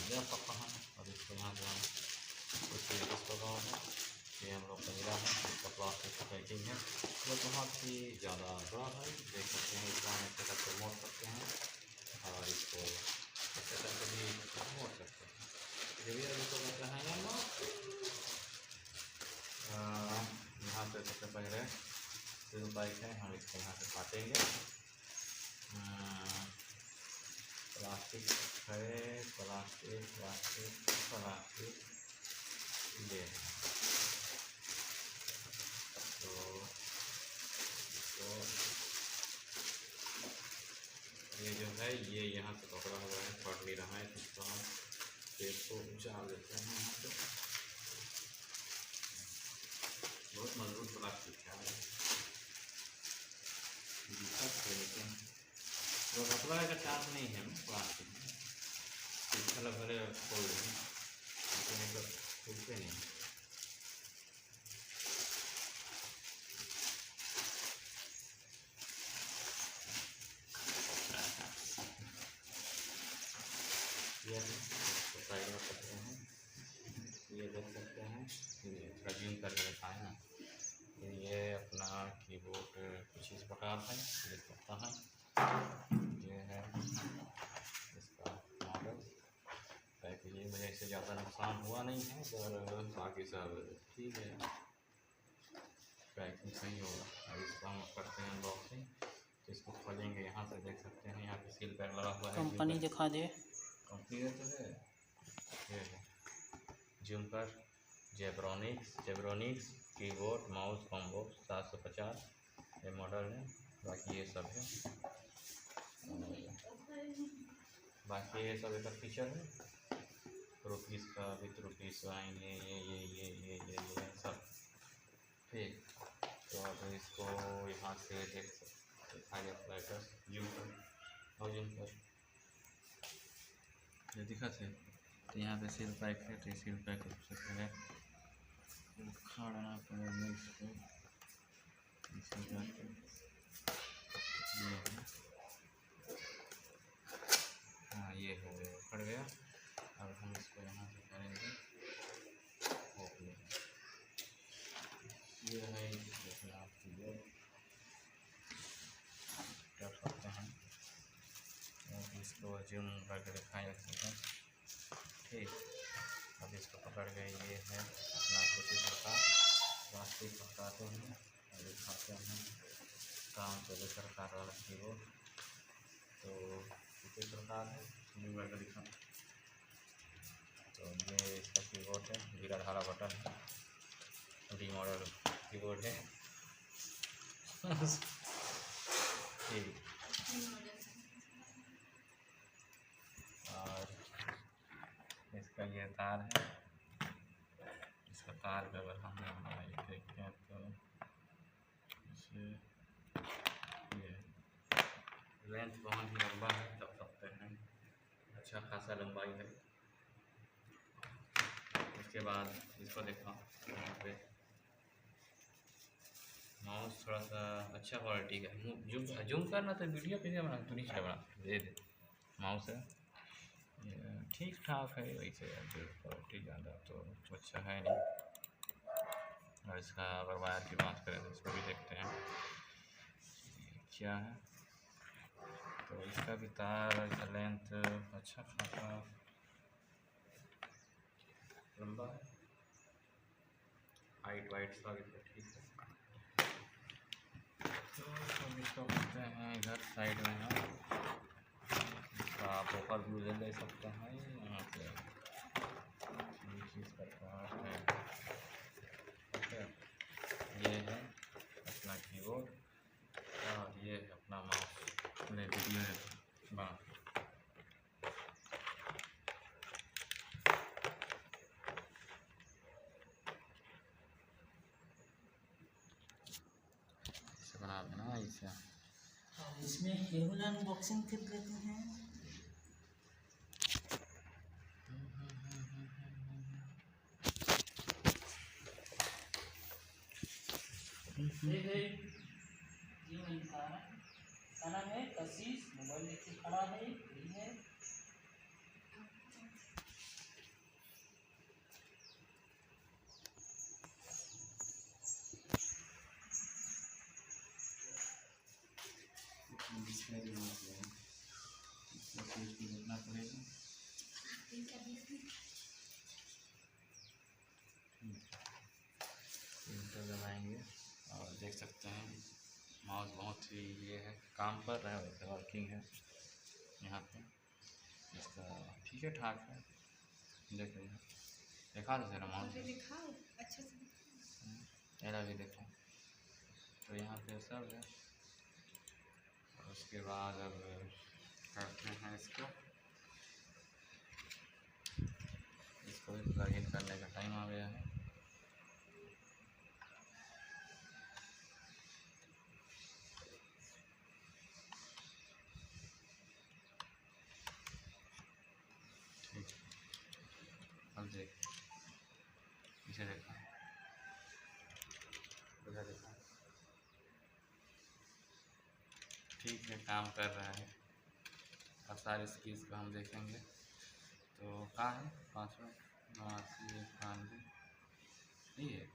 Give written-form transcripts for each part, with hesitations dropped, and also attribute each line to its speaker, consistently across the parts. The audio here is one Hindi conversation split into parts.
Speaker 1: गया पका है। और इसको यहाँ से हम कुछ इस प्रकार है, ये हम लोग पनीरा है, इसका प्लास्टिक की पैकिंग है, वो बहुत ही ज़्यादा बड़ा है, देख सकते हैं। इसको हम ऐसे करके मोड़ सकते हैं और इसको ऐसे करके भी मोड़ सकते हैं। ये भी अभी तो कहते हैं यहाँ से सबसे पहले सिल बाइक है, हम इसको यहाँ से काटेंगे। प्लास्टिक है, प्लास्टिक प्लास्टिक प्लास्टिक ये तो ये जो है ये यहाँ से पकड़ा हुआ है, पड़ नहीं रहा है, इसको हम पेड़ को उछाल देते हैं यहाँ पे। बहुत मजबूत प्लास्टिक है, लेकिन वो कपड़ा का चांस नहीं है प्लास्टिक में, भले भले खोल दें लेकिन तो खुलते नहीं। ये साइड में करते हैं, ये देख सकते हैं, ये थोड़ा जूम करके दिखाएं ना। ये अपना कीबोर्ड कुछ इस प्रकार है, देख सकता है। ये है इसका मॉडल, पैकेजिंग वजह से ज़्यादा नुकसान हुआ नहीं है, पर बाकी सब ठीक है, पैकिंग सही होगा। अब इसको हम करते हैं अनबॉक्सिंग, तो इसको खोलेंगे। यहाँ से देख सकते हैं, यहाँ पे सील पैक लगा हुआ है।
Speaker 2: कंपनी दिखा दे,
Speaker 1: कंपनी तो है, ये है जूमकर जेब्रोनिक्स कीबोर्ड माउस कॉम्बो 750 ये मॉडल है। बाकी ये सब है, बाकी ये सब एक फीचर है। रुपीज़ का विथ रुपीज़ आएंगे, ये सब ठीक। तो अब इसको यहाँ से देख सकते फ्लाइटर जूमकर जो दिखा थे, तो यहाँ पे सील पैक है, तो सील पैक सबसे पहले उखाड़ना पड़ेगा इसको, ये है, हाँ ये हो गया, उखड़ गया। अब हम इसको यहाँ से करेंगे ओपन। ये है आप कर सकते हैं, इसको जूम करके दिखाएँ सकते हैं ठीक। अब इसको पकड़ के ये है अपना कुछ इस प्रकार प्लास्टिक पकड़ाते हैं और दिखाते हैं काम को लेकर कर रहा है वो, तो इस प्रकार है जूम करके दिखा। तो ये इसका कीबोर्ड है, जीरा धारा बटन है, डी मॉडल कीबोर्ड है ठीक। और इसका ये तार है, इसका तार पे अगर हम देखते हैं तो इसे ये लेंथ बहुत ही लंबा है, देख सकते हैं, अच्छा खासा लंबाई है। उसके बाद इसको देखा यहाँ पे माउस थोड़ा सा अच्छा क्वालिटी का, जूम करना तो वीडियो पे बना तो नहीं बना दे माउस है ठीक ठाक है, वैसे जो क्वालिटी ज़्यादा तो अच्छा है नहीं। और इसका अगर वायर की बात करें तो इसको भी देखते हैं क्या है, तो इसका भी तार का लेंथ अच्छा खासा लंबा है, हाइट वाइट सब इसका ठीक है। तो हम इसको करते हैं इधर साइड में हम आप ऊपर व्यू ले सकते हैं। यहाँ पे चीज़ प्रकार है, ओके, ये है अपना कीबोर्ड और ये है अपना माउस। वीडियो है बना इसे बना देना इसे।
Speaker 2: इसमें हेवन अनबॉक्सिंग कर लेते हैं। खाना है कशिश मोबाइल लेके खड़ा है,
Speaker 1: देख सकते हैं माउस बहुत ही ये है, काम कर रहा है, वैसे वर्किंग है यहाँ पे। इसका ठीक है ठाक है, देख लीजिए, दिखा दो जरा माउस
Speaker 3: दिखाओ अच्छे से।
Speaker 1: एरा भी देखो, तो यहाँ पे सब है। और उसके बाद अब करते हैं इसको भी प्लग इन करने का टाइम आ गया है। ठीक, अब देख, इसे देखा, उधर देखा, ठीक है काम कर रहा है। अब सारे स्कीज को हम देखेंगे। तो कहाँ है पासवर्ड, 89 91 यही है।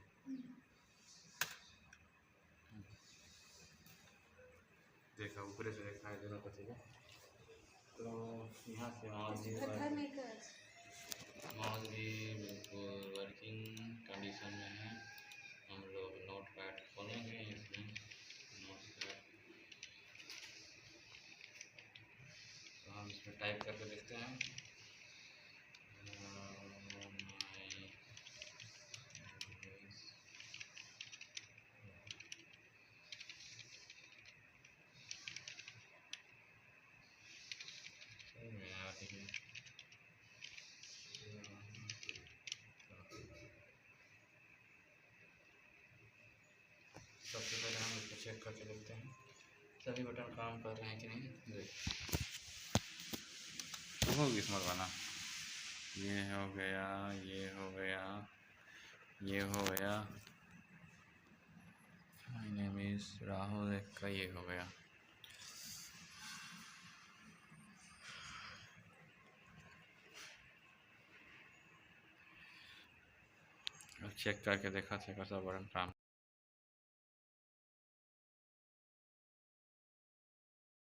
Speaker 1: देखा ऊपर से देखा है दोनों को, ठीक है। तो यहाँ से माउस भी बिल्कुल वर्किंग कंडीशन में है। हम लोग नोट पैड खोलेंगे इसमें, नोट पैड तो हम इसमें टाइप करके देखते हैं। सबसे पहले हम इसको चेक करके देखते हैं सभी बटन काम कर रहे हैं कि नहीं। होगी स्मॉल वाला, ये हो गया, ये हो गया, ये हो गया, माय नेम इज राहुल का ये हो गया। चेक करके देखा था कैसा बटन काम